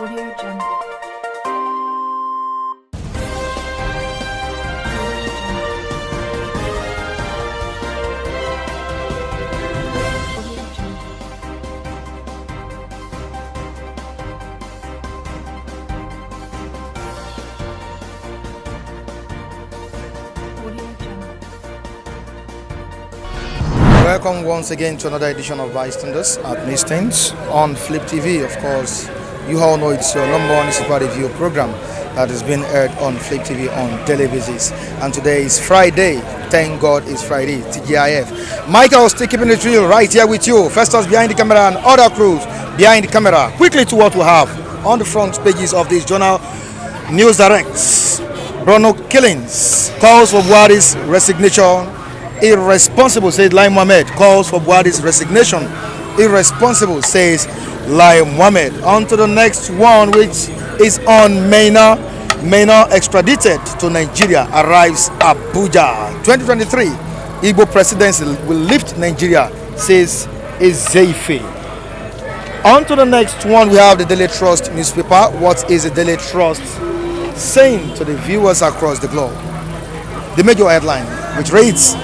Audio Jungle. Welcome once again to another edition of Bystanders at Mistings on Flip TV. Of course, you all know it's your number one super review program that has been aired on Flip TV on daily basis. And today is Friday. Thank God it's Friday. TGIF. Michael still keeping the drill right here with you. Festus behind the camera and other crews behind the camera. Quickly to what we have on the front pages of this journal. News Directs. Bruno killings. Calls for Buhari's resignation. Irresponsible, says Lai Mohammed. Calls for Buhari's resignation. Irresponsible, says Lai Mohammed. On to the next one, which is on Maina. Maina extradited to Nigeria arrives Abuja. 2023, Igbo presidency will lift Nigeria, says Ezeife. On to the next one, we have the Daily Trust newspaper. What is the Daily Trust saying to the viewers across the globe? The major headline, which reads,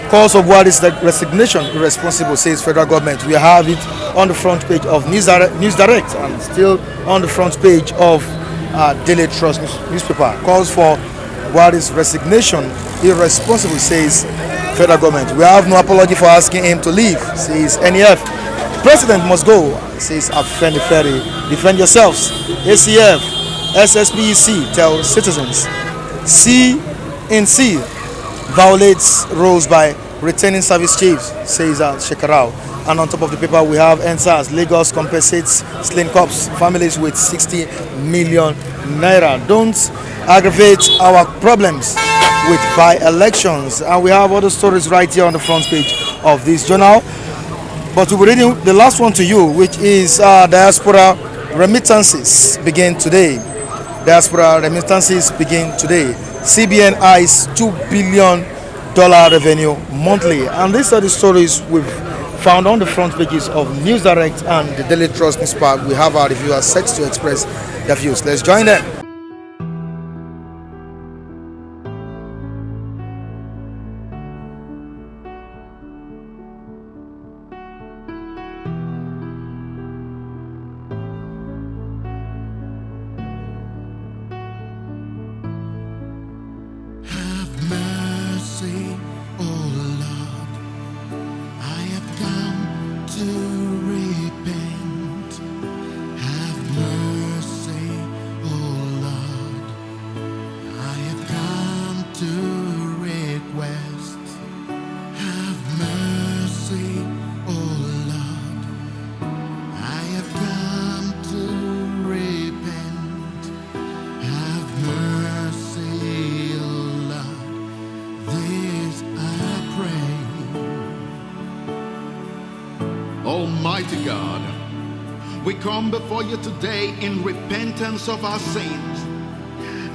calls of Buhari's resignation irresponsible, says federal government. We have it on the front page of News Direct and still on the front page of Daily Trust newspaper. Calls for Buhari's resignation irresponsible, says federal government. We have no apology for asking him to leave, says NEF. President must go, says Afeni Ferry. Defend yourselves. ACF, SSPEC tell citizens. CNC violates rules by retaining service chiefs, says Shekarau. And on top of the paper, we have NSAS. Lagos compensates slain cops families with 60 million naira. Don't aggravate our problems with by-elections. And we have other stories right here on the front page of this journal. But we'll be reading the last one to you, which is diaspora remittances begin today. Diaspora remittances begin today. CBN eyes $2 billion revenue monthly. And these are the stories we've found on the front pages of News Direct and the Daily Trust newspaper. We have our reviewers set to express their views. Let's join them. Almighty God, we come before you today in repentance of our sins,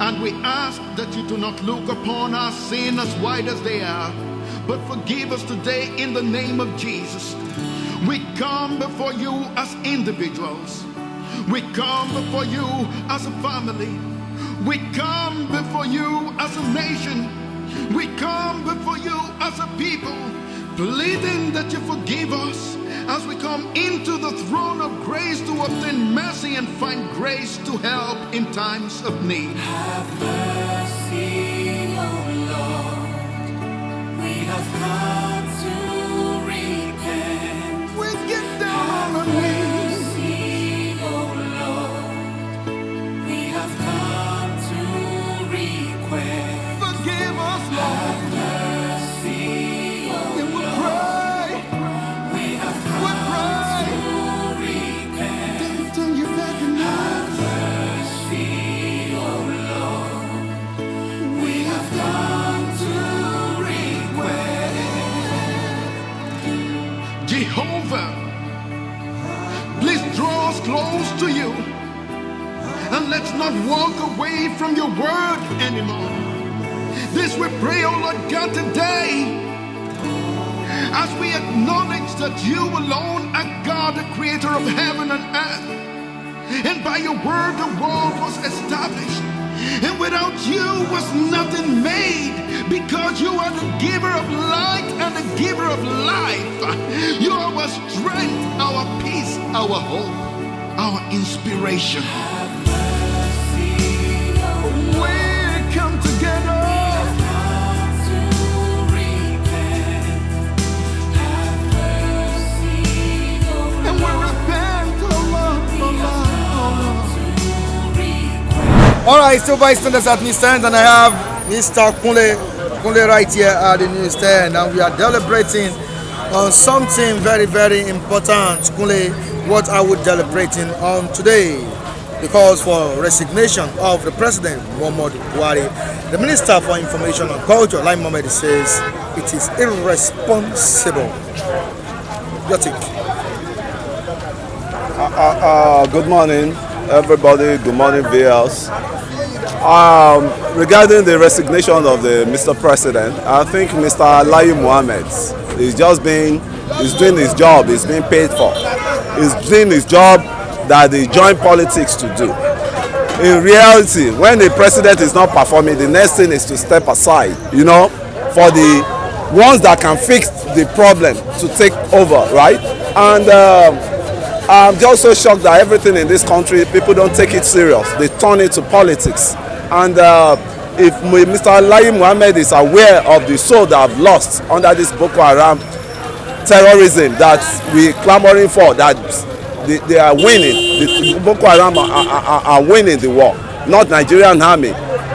and we ask that you do not look upon our sin as wide as they are, but forgive us today in the name of Jesus. We come before you as individuals. We come before you as a family. We come before you as a nation. We come before you as a people, pleading that you forgive us as we come into the throne of grace to obtain mercy and find grace to help in times of need. Have mercy, O Lord. We have come to repent. We get down on our knees. Mercy, O Lord. We have come to request. Forgive us, Lord. Have mercy, O And we Lord. pray. We have We come pray. to repent. Turn you back and Have mercy, O Lord. We have come to request. Jehovah, please draw us close to you, and let's not walk away from your word anymore. This we pray, oh Lord God, today, as we acknowledge that you alone are God, the creator of heaven and earth, and by your word the world was established. And without you was nothing made, because you are the giver of light and the giver of life. You are our strength, our peace, our hope, our inspiration. We come together and we repent, oh Lord, oh Lord, oh Lord. All right, so bystanders at newsstand, and I have Mr. Kunle right here at the newsstand, and we are deliberating on something very, very important. Kunle, what are we deliberating on today? Because for resignation of the President Muhammadu Buhari, the Minister for Information and Culture, Lai Mohammed, says it is irresponsible. Your take. Good morning, everybody. Good morning, viewers. Regarding the resignation of the Mr. President, I think Mr. Lai Mohammed is doing his job. He's being paid for. He's doing his job that they join politics to do. In reality, when the president is not performing, the next thing is to step aside, for the ones that can fix the problem to take over, right? And I'm just so shocked that everything in this country, people don't take it serious. They turn it to politics. And if Mr. Lai Mohammed is aware of the soul that have lost under this Boko Haram terrorism that we clamoring for, that they are winning, the Boko Haram are winning the war, not Nigerian army.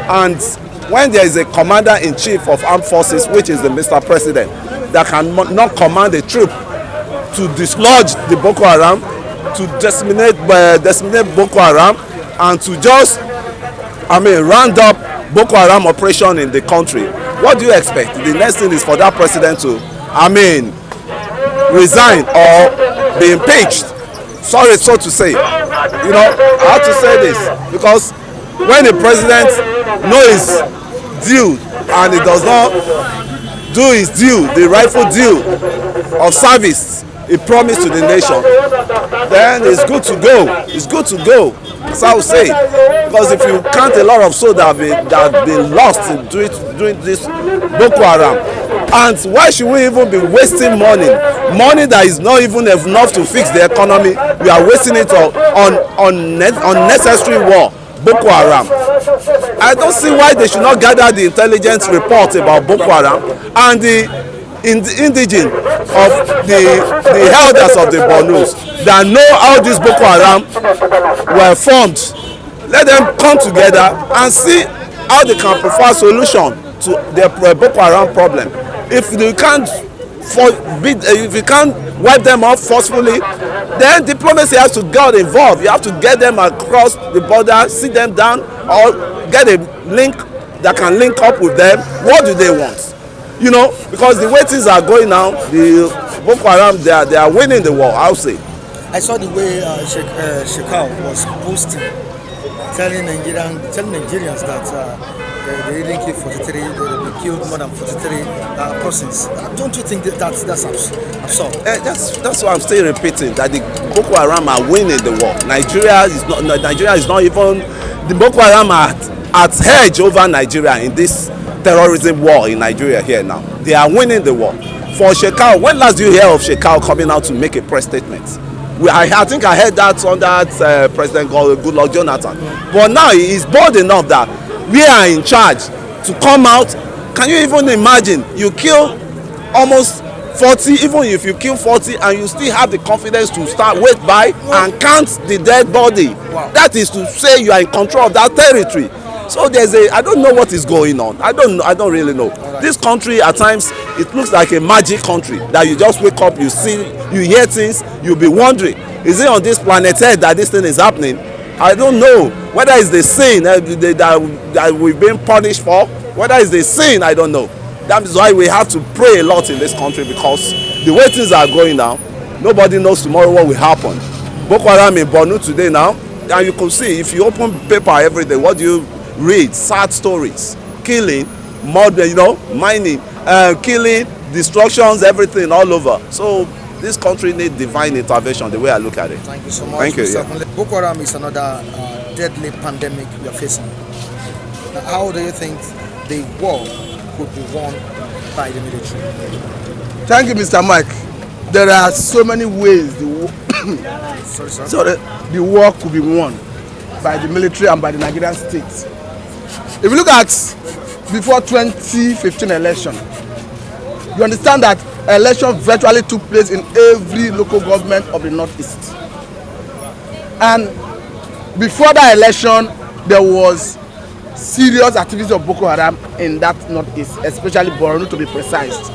And when there is a commander-in-chief of armed forces, which is the Mr. President, that cannot command a troop to dislodge the Boko Haram, to disseminate Boko Haram, and to just round up Boko Haram operation in the country, what do you expect? The next thing is for that president to resign or be impeached. Sorry, so to say. I have to say this because when the president knows his due and he does not do his due, the rightful due of service he promised to the nation, then it's good to go. It's good to go. That's how I say. Because if you count a lot of souls that have been lost in doing this Boko Haram, and why should we even be wasting money that is not even enough to fix the economy? We are wasting it on unnecessary war, Boko Haram. I don't see why they should not gather the intelligence report about Boko Haram and the indigene of the elders of the Bornos that know how this Boko Haram were formed. Let them come together and see how they can provide solution to the Boko Haram problem. If you can't wipe them off forcefully, then diplomacy has to get involved. You have to get them across the border, sit them down, or get a link that can link up with them. What do they want? Because the way things are going now, the Boko Haram, they are winning the war, I'll say. I saw the way Shekau was posting, telling Nigerians that they didn't kill 43, they killed more than 43 persons. Don't you think that's absurd? That's why I'm still repeating that the Boko Haram are winning the war. Nigeria is not even, the Boko Haram are at edge over Nigeria in this terrorism war in Nigeria here now. They are winning the war. For Shekau, when last did you hear of Shekau coming out to make a press statement? I think I heard that under President Goodluck Jonathan. But now he is bold enough that we are in charge to come out. Can you even imagine? You kill almost 40, even if you kill 40 and you still have the confidence to wait by and count the dead body. Wow. That is to say you are in control of that territory. So I don't know what is going on. I don't really know. Right. This country at times, it looks like a magic country that you just wake up, you see, you hear things, you'll be wondering, is it on this planet Earth that this thing is happening? I don't know. Whether it's the sin that we've been punished for, whether it's the sin, I don't know. That is why we have to pray a lot in this country, because the way things are going now, nobody knows tomorrow what will happen. Boko Haram in Borno today now, and you can see, if you open paper every day, what do you read? Sad stories, killing, murder, mining, killing, destructions, everything all over. So This country needs divine intervention, the way I look at it. Thank you so much. Thank you. Mr. Yeah. Kunle. Boko Haram is another deadly pandemic we are facing. Now, how do you think the war could be won by the military? Thank you, Mr. Mike. There are so many ways the war could be won by the military and by the Nigerian state. If you look at before 2015 election, you understand that election virtually took place in every local government of the Northeast. And before that election, there was serious activity of Boko Haram in that Northeast, especially Borno to be precise.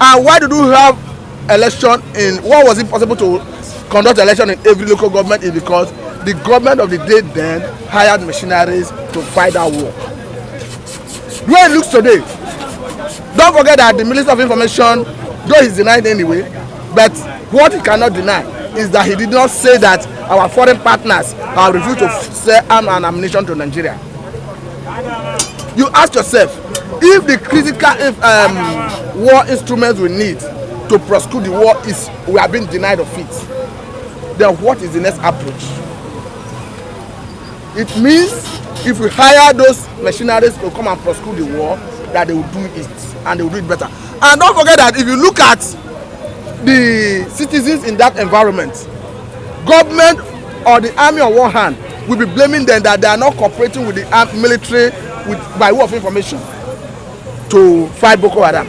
And why did we have election in, why was it possible to conduct election in every local government? Is because the government of the day then hired machineries to fight that war. The way it looks today, don't forget that the Minister of Information, though he's denied anyway, but what he cannot deny is that he did not say that our foreign partners have refused to sell arms and ammunition to Nigeria. You ask yourself, if the critical war instruments we need to prosecute the war is we are being denied of it, then what is the next approach? It means if we hire those machineries to come and prosecute the war, that they will do it and they will do it better. And don't forget that if you look at the citizens in that environment, government or the army on one hand will be blaming them that they are not cooperating with the military by way of information to fight Boko Haram.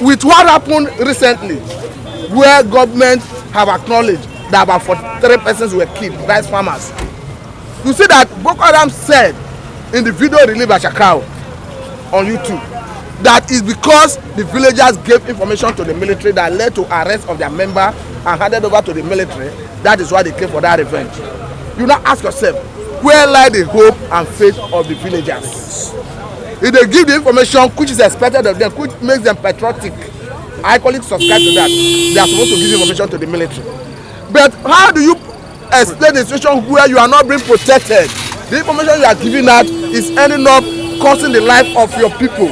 With what happened recently, where government have acknowledged that about 43 persons were killed, rice farmers, you see that Boko Haram said in the video released by Shakao on YouTube that is because the villagers gave information to the military that led to arrest of their member and handed over to the military. That is why they came for that revenge. You now ask yourself, where lie the hope and faith of the villagers? If they give the information which is expected of them, which makes them patriotic, I call it subscribe to that. They are supposed to give information to the military. But how do you explain the situation where you are not being protected? The information you are giving out is ending up costing the life of your people.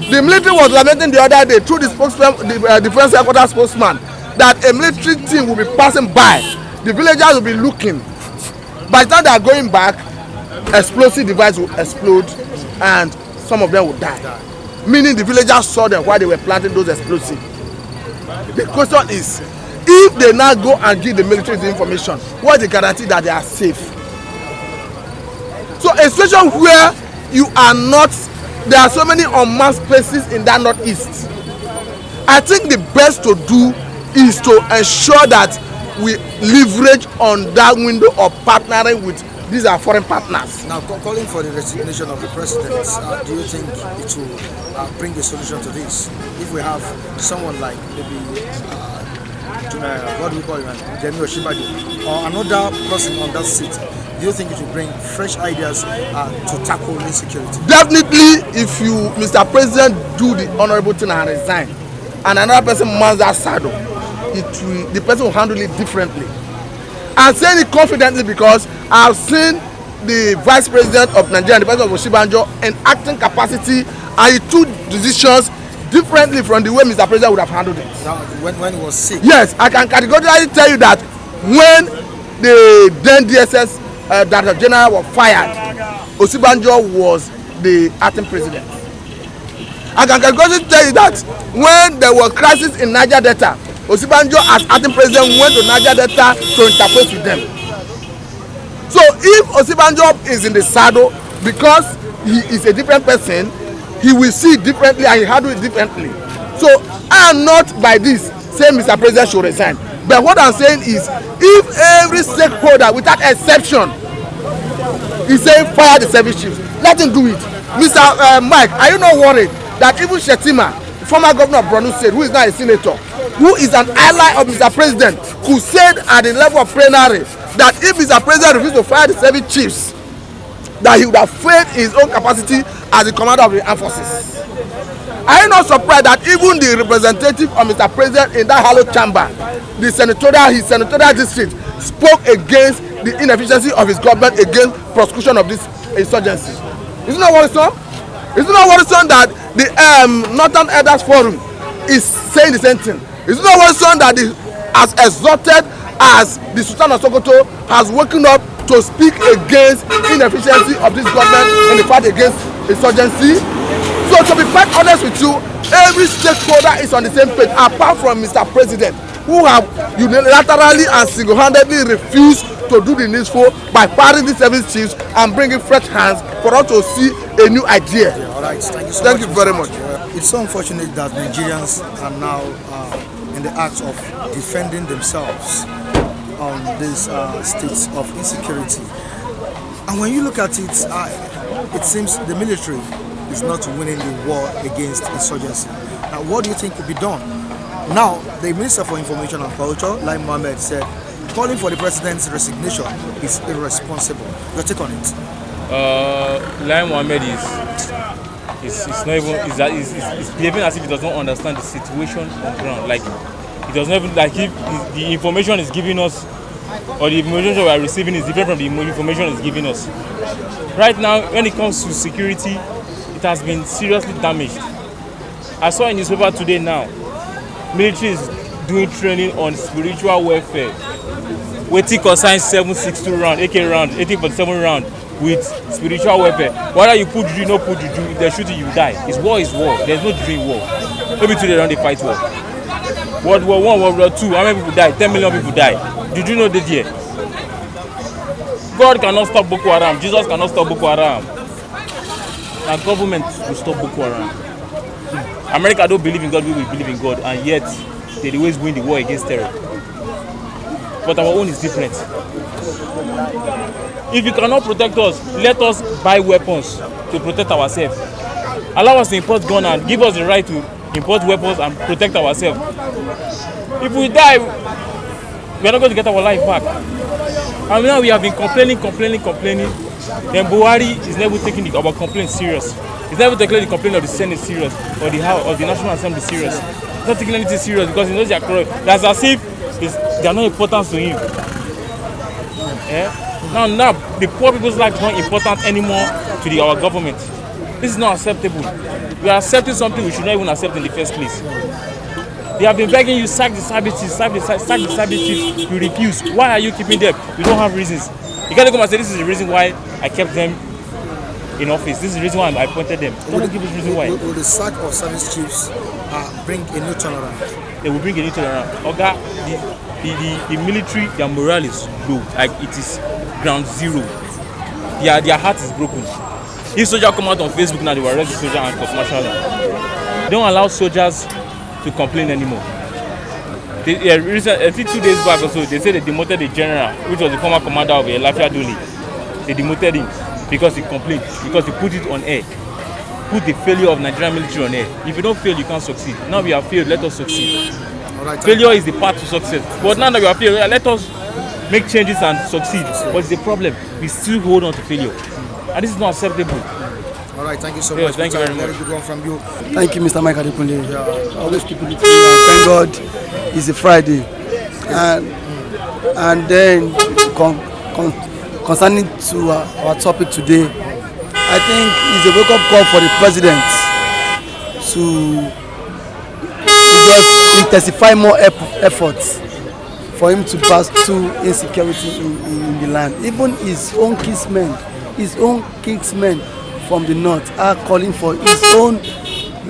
The military was lamenting the other day through the spokesman, the defense headquarters spokesman, that a military team will be passing by. The villagers will be looking. By the time they are going back, explosive device will explode and some of them will die. Meaning the villagers saw them while they were planting those explosives. The question is, if they now go and give the military the information, what is the guarantee that they are safe? So a situation where you are not, there are so many unmanned spaces in that Northeast. I think the best to do is to ensure that we leverage on that window of partnering with these are foreign partners. Now, calling for the resignation of the president, do you think it will bring a solution to this? If we have someone like maybe, what do we call him, Jemi Osinbajo, or another person on that seat, do you think it will bring fresh ideas to tackle insecurity? Definitely, if you, Mr. President, do the honorable thing and resign, and another person mounts that saddle, the person will handle it differently. I'm saying it confidently because I've seen the Vice President of Nigeria, the President of Osinbajo, in acting capacity, and he took decisions differently from the way Mr. President would have handled it. Now, when he was sick? Yes, I can categorically tell you that when the then DSS Director General was fired, Osinbajo was the acting president. I can categorically tell you that when there was crisis in Niger Delta, Osinbajo as acting president went to Niger Delta to interface with them. So if Osinbajo is in the saddle because he is a different person, he will see it differently and he handle it differently. So I am not by this saying Mr. President should resign. But what I'm saying is, if every stakeholder without exception is saying fire the service chiefs, let him do it. Mr. Mike, are you not worried that even Shetima, former governor of Borno State, who is now a senator, who is an ally of Mr. President, who said at the level of plenary that if Mr. President refused to fire the service chiefs, that he would have failed his own capacity as the commander of the armed forces. Are you not surprised that even the representative of Mr. President in that hallowed chamber, his senatorial district, spoke against the inefficiency of his government against prosecution of this insurgency? Isn't that worrisome? Isn't that worrisome that the Northern Elders Forum is saying the same thing. Is it not one son that is as exalted as the Sultan of Sokoto has woken up to speak against inefficiency of this government in the fight against insurgency? So to be quite honest with you, every stakeholder is on the same page apart from Mr. President, who have unilaterally and single-handedly refused to do the needful by firing the service chiefs and bringing fresh hands for us to see a new idea. Yeah, all right. Thank you so Thank much. you very much. It's so unfortunate that Nigerians are now in the act of defending themselves on this state of insecurity. And when you look at it, it seems the military is not winning the war against insurgency. Now, what do you think could be done? Now, the Minister for Information and Culture, Lai Mohammed, said calling for the president's resignation is irresponsible. Your take on it? Lai Mohammed is not even is behaving as if he does not understand the situation on ground. Like he does not even, like, if the information is giving us or the information we are receiving is different from the information he's giving us. Right now, when it comes to security, it has been seriously damaged. I saw in newspaper today now, military is doing training on spiritual warfare. Waiting consign 7.62 round, AK round, 18.7 round with spiritual warfare. Whether you put juju, no put juju, if they shoot you, you die. It's war is war. There's no juju in war. Maybe today round they fight war. World War I, World War II, how many people died? 10 million people died. Juju no dead here. God cannot stop Boko Haram. Jesus cannot stop Boko Haram. Our government will stop Boko Haram. America don't believe in God, we will believe in God, and yet they always win the war against terror. But our own is different. If you cannot protect us, let us buy weapons to protect ourselves. Allow us to import guns and give us the right to import weapons and protect ourselves. If we die, we are not going to get our life back. And now we have been complaining. Then Buhari is never taking our complaint serious. He's never taking the complaint of the Senate serious or the House or the National Assembly serious. He's not taking anything serious because he knows they are corrupt. That's as if they are not important to him. Now, the poor people's life is not important anymore to our government. This is not acceptable. We are accepting something we should not even accept in the first place. They have been begging you, sack the service chiefs. You refuse. Why are you keeping them? You don't have reasons. You can't come and say this is the reason why I kept them in office. This is the reason why I appointed them. Don't give us the reason why. Will the sack of service chiefs bring a new turnaround? They will bring a new turnaround. Oga, the military, their morale is low. Like it is ground zero. Their heart is broken. If soldiers come out on Facebook now, they will arrest the soldier and court martial them. Don't allow soldiers to complain anymore. I think 2 days back or so, they said they demoted the general, which was the former commander of Lafia Doli. They demoted him because he complained, because he put it on air. Put the failure of Nigerian military on air. If you don't fail, you can't succeed. Now we have failed, let us succeed. Right, failure is the path to success. But now that we have failed, let us make changes and succeed. But it's the problem. We still hold on to failure. And this is not acceptable. All right, thank you so much. Thank you very much. Very good one from you. Thank you, Mr. Mike Adekunle. Yeah. Always keep it. Thank God it's a Friday. And then concerning to our topic today, I think it's a wake-up call for the president to just intensify more efforts for him to pass through insecurity in the land. Even his own kinsmen from the north are calling for his own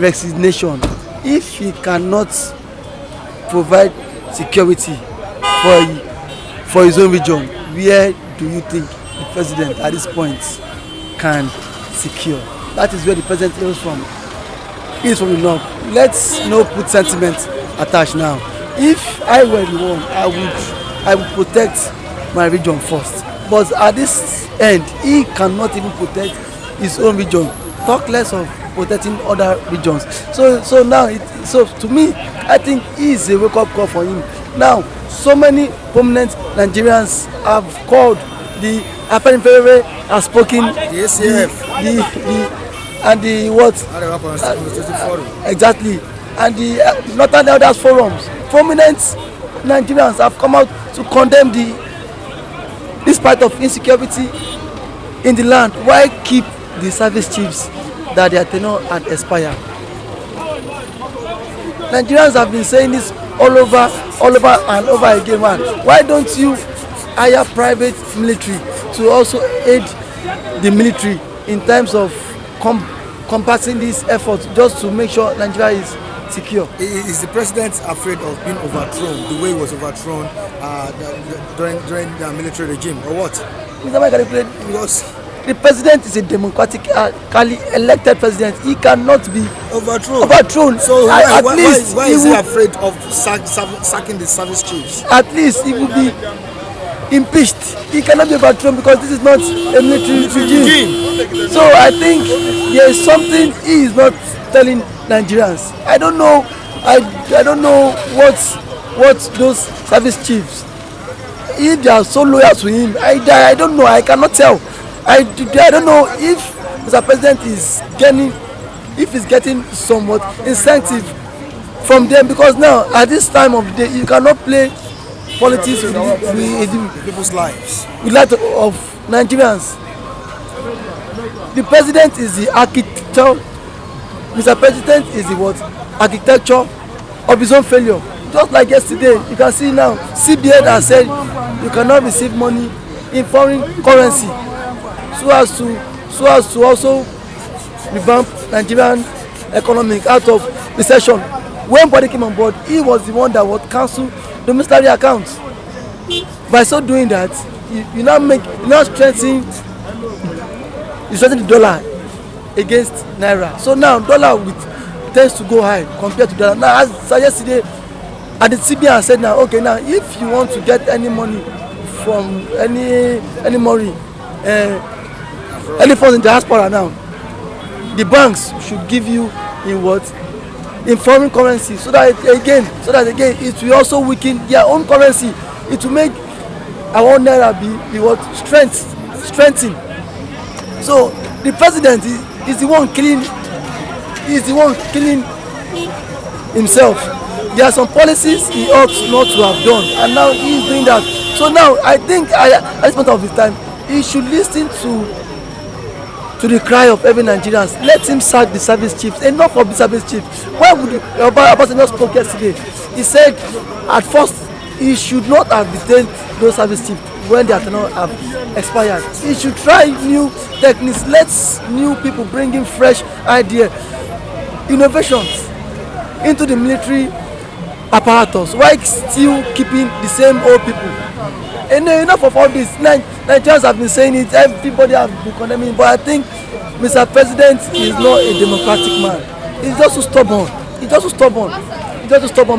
resignation. If he cannot provide security for his own region, where do you think the president at this point can secure? That is where the president is from. He is from the north. Let's not put sentiment attached now. If I were the one, I would protect my region first. But at this end, he cannot even protect his own region. Talk less of protecting other regions. So now, so to me, I think it is a wake-up call for him. Now, so many prominent Nigerians have called the Afenifere, has spoken the ACF, and the what? Exactly, and the Northern Elders Forums. Prominent Nigerians have come out to condemn this part of insecurity in the land. Why keep the service chiefs that their tenure had expired? Nigerians have been saying this all over and over again. Man, why don't you hire private military to also aid the military in terms of combating this effort, just to make sure Nigeria is secure? Is the president afraid of being overthrown the way he was overthrown during the military regime, or what? Mr. Michael, because the president is a democratically elected president. He cannot be overthrown. So why is he afraid of sacking the service chiefs? At least he will be impeached. He cannot be overthrown because this is not a military regime. So I think there is something he is not telling Nigerians. I don't know. I don't know what those service chiefs, if they are so loyal to him. I don't know. I cannot tell. I don't know if Mr. President is getting somewhat incentive from them, because now at this time of the day you cannot play politics with people's lives, with life of Nigerians. The president is the architecture. Mr. President is the what? Architecture of his own failure. Just like yesterday, you can see now CBN has said you cannot receive money in foreign currency, so as to also revamp Nigerian economic out of recession. When Buhari came on board, he was the one that would cancel domestic accounts. By so doing that, you now strengthen the dollar against naira. So now dollar tends to go high compared to dollar. Now, as yesterday, and the CBN said now, okay, now if you want to get any money from any money, any funds in diaspora now, the banks should give you in what? In foreign currency, so that again it will also weaken their own currency. It will make our own naira be what? Strengthen. So the president is the one killing. Is the one killing himself. There are some policies he ought not to have done, and now he is doing that. So now I think at this point of his time, he should listen to the cry of every Nigerians. Let him sack the service chiefs. Enough of the service chiefs. Why would Obasanjo spoke yesterday? He said at first he should not have detained those service chiefs when their tenure have expired. He should try new techniques. Let new people bring in fresh ideas, innovations into the military apparatus, while still keeping the same old people. And enough of all this. Nigerians have been saying it, everybody has been condemning it, but I think Mr. President is not a democratic man. He's just so stubborn.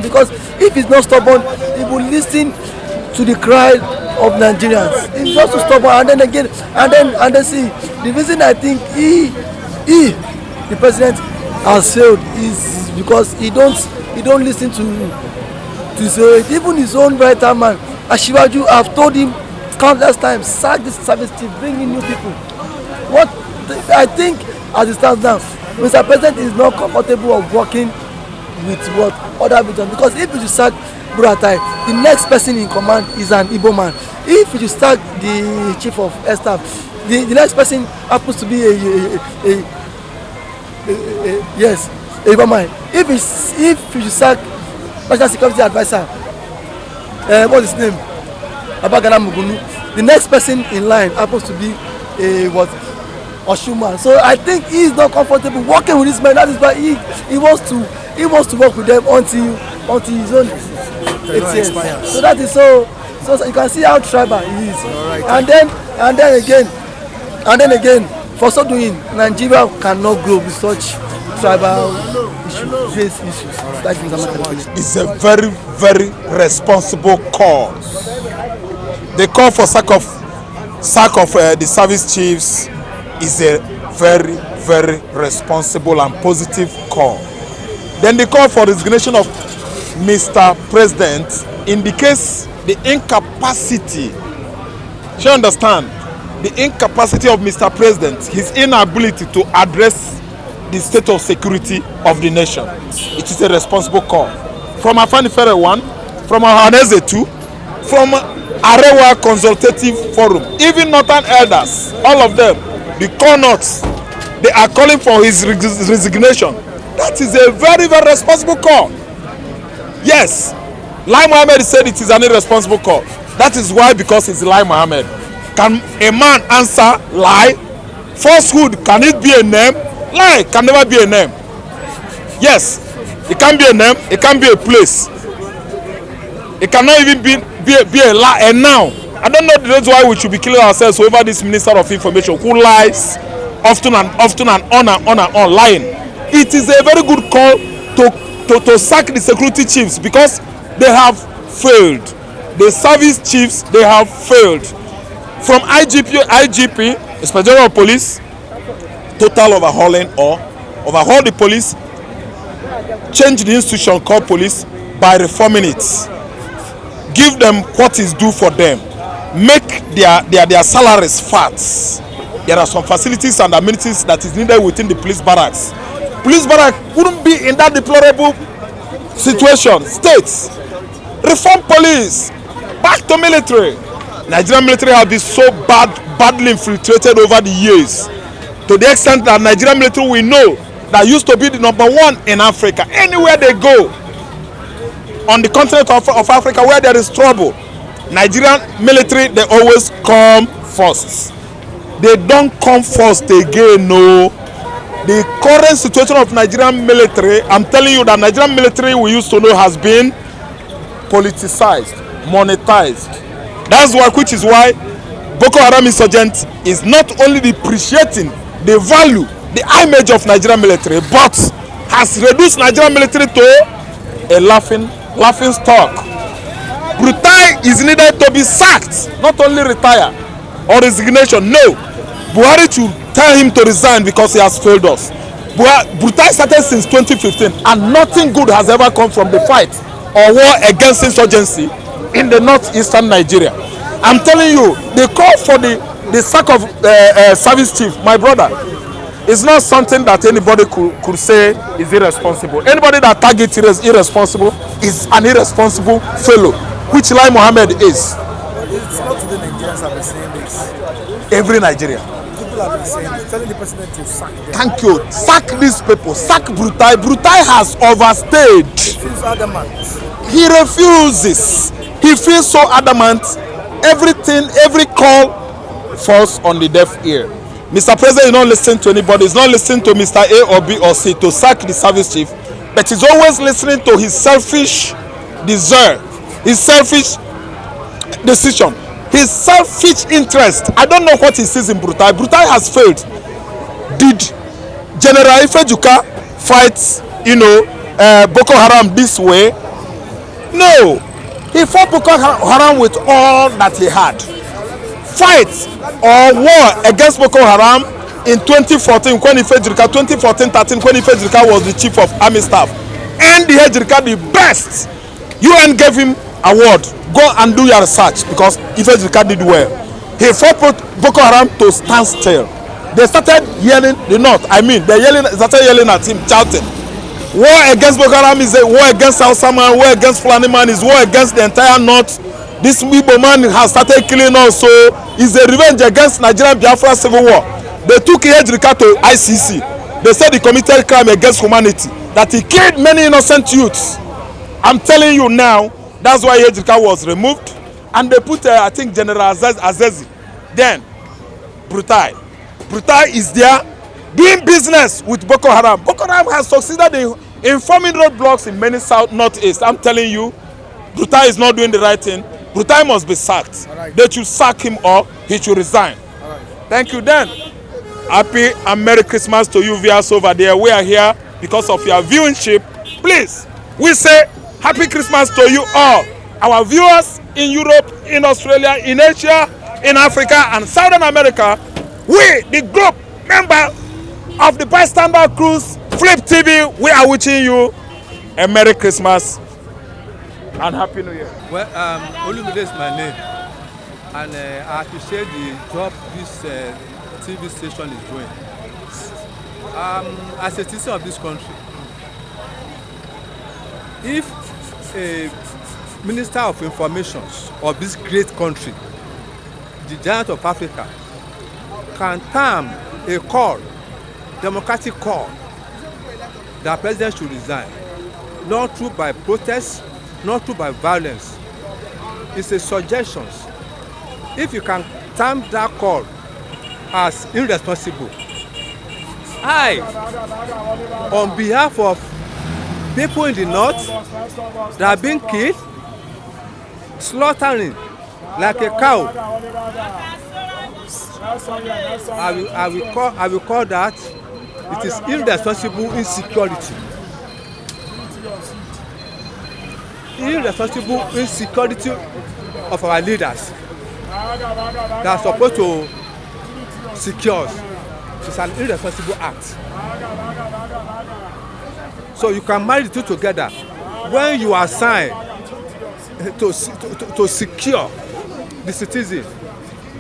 Because if he's not stubborn, he will listen to the cry of Nigerians. He's just so stubborn, and then again, and then see, the reason I think the president has failed is because he don't listen to even his own right hand man. Ashiwaju have told him countless times, sack this service chief, bring in new people. What I think as it stands now, Mr. President is not comfortable of working with what other regions, because if you sack Buratai, the next person in command is an Igbo man. If you sack the chief of air staff, the next person happens to be a Igbo man. If you sack national security advisor, what's his name? Abagana Mugunu. The next person in line happens to be Oshuma. So I think he is not comfortable working with this man. That is why he wants to work with them until his own 8 years. So that is so you can see how tribal he is. Right. And then again, for so doing, Nigeria cannot grow with such tribal issues. It's a very, very responsible call. The call for sack of the service chiefs is a very, very responsible and positive call. Then the call for resignation of Mr. President indicates the incapacity. You understand? The incapacity of Mr. President, his inability to address the state of security of the nation. It is a responsible call. From Afanifere 1, from Ahaneze 2, from Arewa Consultative Forum, even Northern Elders, all of them, the Cornuts, they are calling for his resignation. That is a very, very responsible call. Yes, Lai Mohammed said it is an irresponsible call. That is why, because it's Lai Mohammed. Can a man answer lie? Falsehood, can it be a name? Lie can never be a name. Yes, it can be a name, it can be a place. It cannot even be a lie. And now, I don't know the reason why we should be killing ourselves over this Minister of Information who lies often and on lying. It is a very good call to sack the security chiefs because they have failed. The service chiefs, they have failed. From IGP, Inspector General of Police, total overhauling or overhaul the police, change the institution called police by reforming it. Give them what is due for them. Make their salaries fat. There are some facilities and amenities that is needed within the police barracks. Police barracks wouldn't be in that deplorable situation. States, reform police, back to military. Nigerian military have been so badly infiltrated over the years, to the extent that Nigerian military we know that used to be the #1 in Africa. Anywhere they go on the continent of Africa where there is trouble, Nigerian military, they always come first. They don't come first again, no. The current situation of Nigerian military, I'm telling you that Nigerian military we used to know has been politicized, monetized. That's why, which is why Boko Haram insurgent is not only depreciating the value, the image of Nigerian military, but has reduced Nigerian military to a laughing stock. Brutai is needed to be sacked, not only retire or resignation. No, Buhari should tell him to resign because he has failed us. Brutai started since 2015 and nothing good has ever come from the fight or war against insurgency in the northeastern Nigeria. I'm telling you, the call for the sack of service chief, my brother, is not something that anybody could say is irresponsible. Anybody that targets it as irresponsible is an irresponsible fellow, which Lai Mohammed is. But it's not the Nigerians have been saying this. Every Nigerian. People have been saying this, telling the president to sack them. Thank you. Sack these people. Sack Brutai. Brutai has overstayed. He feels adamant. He refuses. He feels so adamant. Everything, every call falls on the deaf ear. Mr. President is not listening to anybody. He's not listening to Mr. A or B or C to sack the service chief, but he's always listening to his selfish desire, his selfish decision, his selfish interest. I don't know what he sees in Brutai. Brutai has failed. Did General Ifejuka fight, Boko Haram this way? No. He fought Boko Haram with all that he had. Fight or war against Boko Haram in 2014 when Ifejirika, 2014-13 when Ifejirika was the chief of army staff. And the Ifejirika the best. UN gave him award. Go and do your research because Ifejirika did well. He fought Boko Haram to stand still. They started yelling, they started yelling at him, shouting. War against Boko Haram is a war against Hausa man, war against Fulani man, is war against the entire north. This Igbo man has started killing us, so it's a revenge against Nigerian Biafra civil war. They took Ejirika to ICC. They said he committed crime against humanity, that he killed many innocent youths. I'm telling you now, that's why Ejirika was removed, and they put, I think, General Azezi. Then, Brutai is there doing business with Boko Haram. Boko Haram has succeeded in forming roadblocks in many northeast. I'm telling you, Brutai is not doing the right thing. Brutai must be sacked. Right. They should sack him or he should resign. Right. Thank you then. Happy and Merry Christmas to you viewers over there. We are here because of your viewership. Please, we say Happy Christmas to you all. Our viewers in Europe, in Australia, in Asia, in Africa and Southern America. We, the group member of the Bystander Cruise Flip TV, we are wishing you a Merry Christmas and Happy New Year. Well, Olumide is my name, and I appreciate the job this TV station is doing. As a citizen of this country, if a Minister of Information of this great country, the giant of Africa, can term a call, democratic call, that president should resign, not through by protest not through by violence. It's a suggestion. If you can term that call as irresponsible, I, on behalf of people in the north that are being killed, slaughtering like a cow, I will call that it is irresponsible insecurity. Irresponsible insecurity of our leaders that are supposed to secure us. It's an irresponsible act. So you can marry the two together. When you are assigned to secure the citizen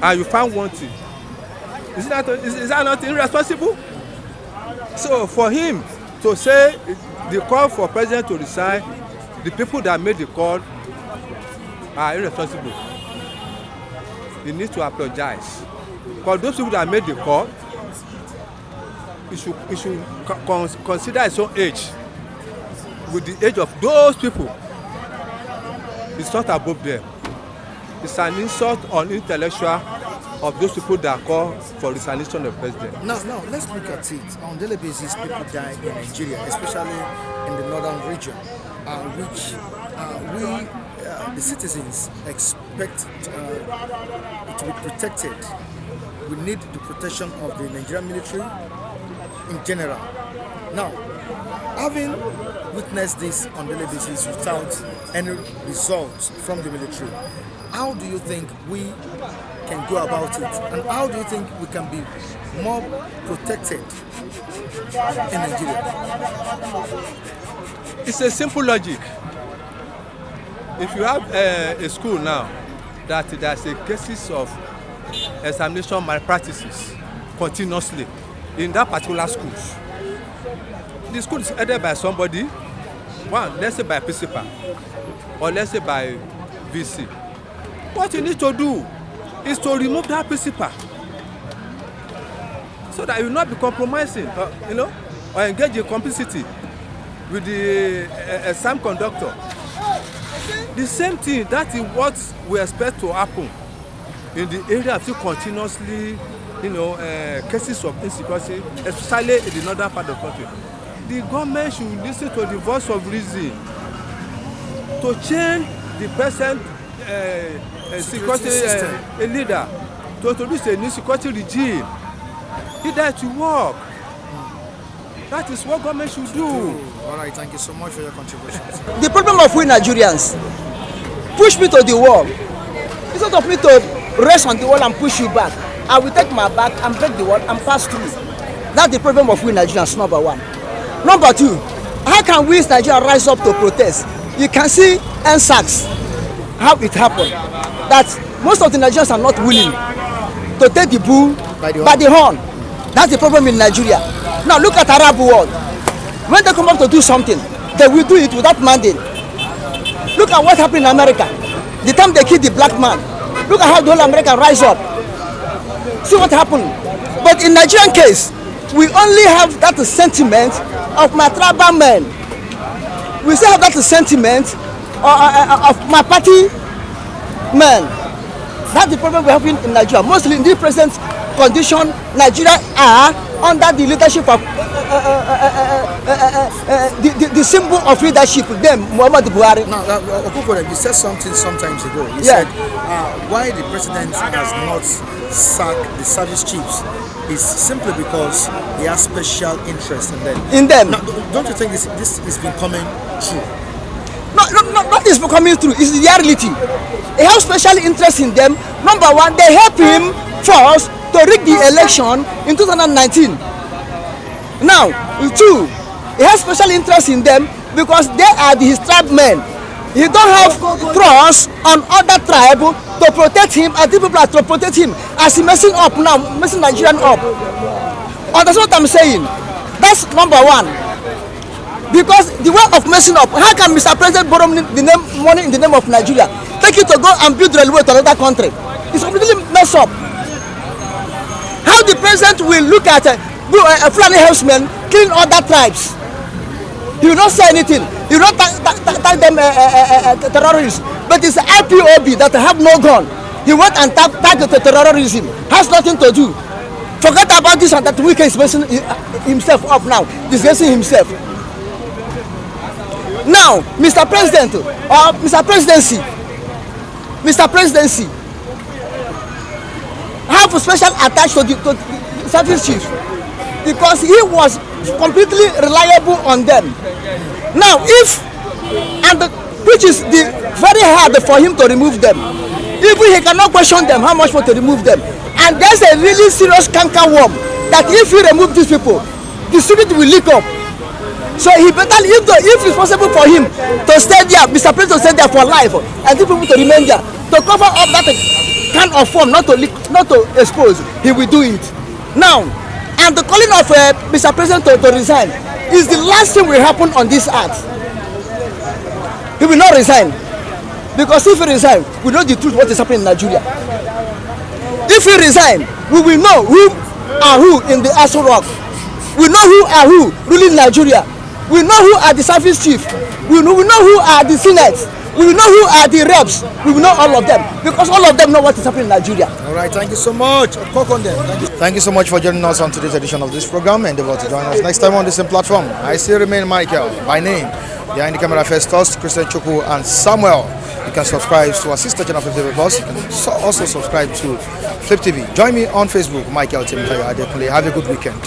and you find wanting, is that not irresponsible? So for him to say the call for president to resign, the people that made the call are irresponsible. He needs to apologize. Because those people that made the call, he should consider his own age with the age of those people. It's not above them. It's an insult on intellectual of those people that call for resignation of the president. Now, let's look at it. On a daily basis, people die in Nigeria, especially in the northern region, which we, the citizens, expect to be protected. We need the protection of the Nigerian military in general. Now, having witnessed this on a daily basis without any results from the military, how do you think we can go about it, and how do you think we can be more protected in Nigeria? It's a simple logic. If you have a school now that there's a cases of examination malpractices continuously in that particular school, the school is headed by somebody, one, let's say by principal, or let's say by VC. What you need to do is to remove that principal so that you will not be compromising, or engage in complicity with the exam conductor. The same thing, that is what we expect to happen in the area of continuously, cases of insecurity, especially in the northern part of the country. The government should listen to the voice of reason to change the present security leader to introduce a new security regime. That will work. That is what government should do. All right, thank you so much for your contributions. The problem of we Nigerians, push me to the wall. Instead of me to rest on the wall and push you back, I will take my back and break the wall and pass through. That's the problem of we Nigerians, number one. Number two, how can we as Nigerians rise up to protest? You can see NSACs, how it happened. That most of the Nigerians are not willing to take the bull by the horn. That's the problem in Nigeria. Now look at Arab world. When they come up to do something, they will do it without mandate. Look at what happened in America. The time they killed the black man, look at how the whole America rise up. See what happened. But in Nigerian case, we only have that sentiment of my tribal men. We still have that sentiment of my party men. That's the problem we have in Nigeria. Mostly in the present condition, Nigeria are under the leadership of the symbol of leadership, them, Muhammadu Buhari. Now, Okukore, you said something sometimes ago. You said why the president has not sacked the service chiefs is simply because he has special interest in them. Now, don't you think this is becoming true? Not is becoming true. It's the reality. He has special interest in them. Number one, they help him first to rig the election in 2019. Now, two, he has special interest in them because they are his tribe men. He don't have trust on other tribe to protect him, and the people are to protect him as he messing up now, messing Nigerian up. That's what I'm saying. That's number one. Because the way of messing up, how can Mr. President borrow money in the name of Nigeria? Take it to go and build railway to another country. It's completely messed up. How the president will look at a Fulani herdsman killing other tribes? He will not say anything. You don't tag them terrorists, but it's IPOB that have no gun. He went and tagged the terrorism. Has nothing to do. Forget about this and that. Wike is messing himself up now, disgracing himself. Now, Mr. President or Mr. Presidency, have a special attached to the service chief because he was completely reliable on them. Now, which is very hard for him to remove them. Even he cannot question them how much more to remove them. And there's a really serious canker worm that if you remove these people, the secret will leak up. So he better, if it's possible for him to stay there, Mr. President to stay there for life, and the people to remain there, to cover up that kind of form, not to leak, not to expose, he will do it. Now, and the calling of Mr. President to resign is the last thing will happen on this earth. He will not resign. Because if he resign, we know the truth what is happening in Nigeria. If he resign, we will know who are who in the Aso Rock. We know who are who ruling Nigeria. We know who are the service chief. We know who are the senates. We know who are the reps. We will know all of them because all of them know what is happening in Nigeria. All right, thank you so much. Thank you so much for joining us on today's edition of this program. Endeavor to join us next time on the same platform. I still remain Michael by name. Behind the camera, Festus, Christian Chukwu, and Samuel. You can subscribe to our sister channel, Flip TV Plus. You can also subscribe to Flip TV. Join me on Facebook, Michael Timothy Adekunle. Have a good weekend.